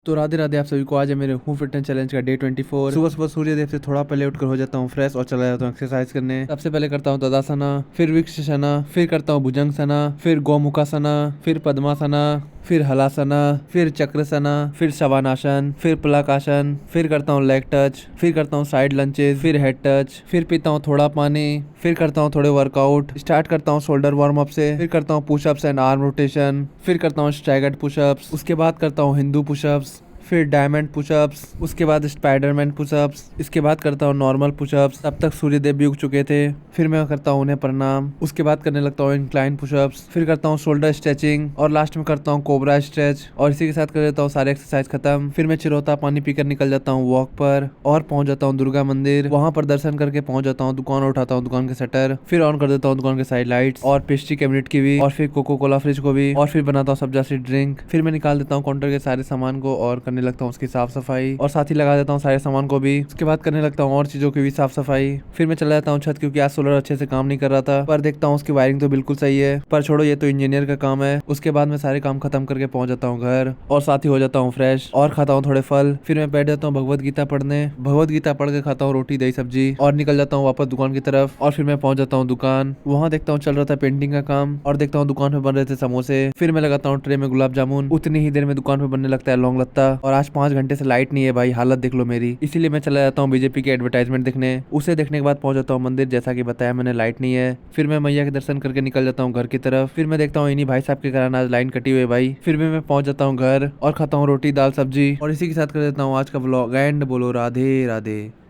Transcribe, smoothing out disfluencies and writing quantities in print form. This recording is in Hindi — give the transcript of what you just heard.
तो राधे राधे आप सभी को। आज है मेरे हूँ फिटनेस चैलेंज का डे 24। सुबह सुबह सूर्यदेव से थोड़ा पहले उठकर हो जाता हूँ फ्रेश और चला जाता हूँ एक्सरसाइज करने। सबसे पहले करता हूँ तदासना, फिर विक्षासना, फिर करता हूँ भुजंगसना, फिर गौमुखासना, फिर पद्मासना, फिर हलासना, फिर चक्रसना, फिर शवानासन, फिर प्लकासन, फिर करता हूँ लेग टच, फिर करता हूँ साइड लंचेस, फिर हेड टच, फिर पीता हूँ थोड़ा पानी, फिर करता हूँ थोड़े वर्कआउट। स्टार्ट करता हूँ शोल्डर वार्म अप से, फिर करता हूँ पुशअप्स एंड आर्म रोटेशन, फिर करता हूँ स्टैगर्ड पुशअप्स, उसके बाद करता हूँ हिंदू पुशअप्स, फिर डायमंड पुशअप्स, उसके बाद स्पाइडरमैन पुशअप्स, इसके बाद करता हूँ नॉर्मल पुशअप्स। तब तक सूर्यदेव भी उग चुके थे। फिर मैं करता हूँ उन्हें प्रणाम। उसके बाद करने लगता हूँ इंक्लाइन पुशअप्स, फिर करता हूँ शोल्डर स्ट्रेचिंग और लास्ट में करता हूँ कोबरा स्ट्रेच। और इसी के साथ कर देता हूँ सारे एक्सरसाइज खत्म। फिर मैं चिरोता पानी पीकर निकल जाता हूँ वॉक पर और पहुंच जाता हूँ दुर्गा मंदिर। वहां पर दर्शन करके पहुंच जाता हूँ दुकान, उठाता हूँ दुकान के शटर, फिर ऑन कर देता हूँ दुकान के साइड लाइट्स और पेस्ट्री कैबिनेट की भी, और फिर कोको कोला फ्रिज को भी, और फिर बनाता हूँ सब्जा सी ड्रिंक। फिर मैं निकाल देता हूँ काउंटर के सारे सामान को और करने लगता हूँ उसकी साफ सफाई, और साथ ही लगा देता हूँ सारे सामान को भी। उसके बाद करने लगता हूँ और चीजों की भी साफ सफाई। फिर मैं चला जाता हूँ छत, क्योंकि आज सोलर अच्छे से काम नहीं कर रहा था, पर देखता हूँ उसकी वायरिंग तो बिल्कुल सही है। पर छोड़ो, ये तो इंजीनियर का काम है। उसके बाद मैं सारे काम खत्म करके पहुंच जाता हूँ घर और साथ ही हो जाता हूँ फ्रेश और खाता हूँ थोड़े फल। फिर मैं बैठ जाता हूँ भगवत गीता पढ़ने। भगवत गीता पढ़ के खाता हूँ रोटी दही सब्जी और निकल जाता हूँ वापस दुकान की तरफ। और फिर मैं पहुंच जाता हूँ दुकान। वहाँ देखता हूँ चल रहा था पेंटिंग का काम और देखता हूँ दुकान पे बन रहे थे समोसे। फिर मैं लगाता हूँ ट्रे में गुलाब जामुन। उतनी ही देर में दुकान पे बनने लगता है लौंग लत्ता। और आज 5 घंटे से लाइट नहीं है भाई, हालत देख लो मेरी। इसीलिए मैं चला जाता हूँ बीजेपी के एडवर्टाइजमेंट देखने। उसे देखने के बाद पहुंच जाता हूँ मंदिर, जैसा कि बताया मैंने लाइट नहीं है। फिर मैं मैया के दर्शन करके निकल जाता हूँ घर की तरफ। फिर मैं देखता हूँ इन्हीं भाई साहब के कारण आज लाइन कटी हुई है भाई। फिर भी मैं पहुंच जाता हूँ घर और खाता हूँ रोटी दाल सब्जी। और इसी के साथ कर देता हूँ आज का व्लॉग एंड। बोलो राधे राधे।